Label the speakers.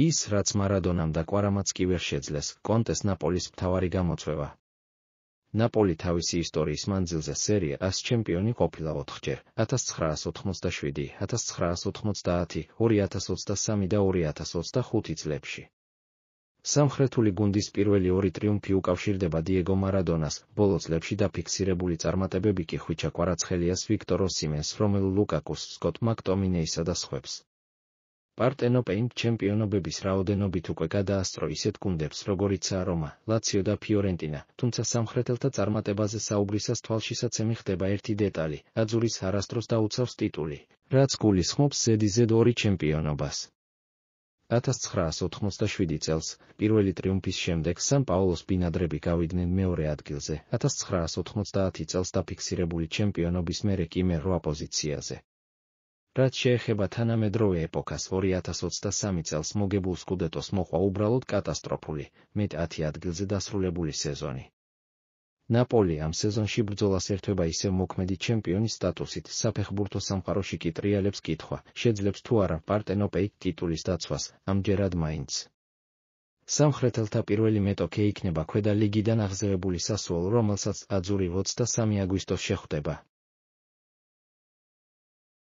Speaker 1: ის, რაც მარადონამ და კვარამაც კი ვერ შეძლეს, კონტეს ნაპოლის მთავარი გამოწვევა. ნაპოლი თავისი ისტორიის მანძილზე სერია A-ს ჩემპიონი ყოფილა 4-ჯერ, 1987, 1990, 2023 და 2025 წლებში. სამხრეთული გუნდის პირველი ორი ტრიუმფი უკავშირდება დიეგო მარადონას, ბოლო წლებში დაფიქსირებული წარმატებები კი ხვიჩა კვარაცხელიას, ვიქტორ ოსიმენს, რომელუ ლუკაკუს, სკოტ მაკტომინეისა და სხვებს. პარტენოპეიმ ჩემპიონობების რაოდენობით უკვე გადაასწრო ისეთ გუნდებს, როგორიცაა რომა, ლაციო და ფიორენტინა, თუმცა სამხრეთელთა წარმატებაზე საუბრისას თვალშისაცემი ხდება ერთი დეტალი: აძურის არასდროს დაუცავს ტიტული, რაც გულისხმობს ზედიზედ ორი ჩემპიონობას. 1987 წელს, პირველი ტრიუმფის შემდეგ სან პაულოს ბინადრები გავიდნენ მეორე ადგილზე, 1990 წელს დაფიქსირებული ჩემპიონობის მერე კი მე-8 პოზიციაზე. რაც შეეხება თანამედროვე ეპოქას, 2023 წელს მოგებულ სკუდეტოს მოყვა უბრალოდ კატასტროფული, მე-10 ადგილზე დასრულებული სეზონი. ნაპოლი ამ სეზონში ბრძოლას ერთვება ისევ მოქმედი ჩემპიონის სტატუსით, საფეხბურთო სამყაროში კი ტრიალებს კითხვა, შეძლებს თუ არა პარტენოპეი ტიტულის დაცვას, ამჯერად მაინც. სამხრეთელთა პირველი მეტოქე იქნება ქვედა ლიგიდან აღზევებული სასუოლო, რომელსაც აძური 23 აგვისტოს შეხვდება.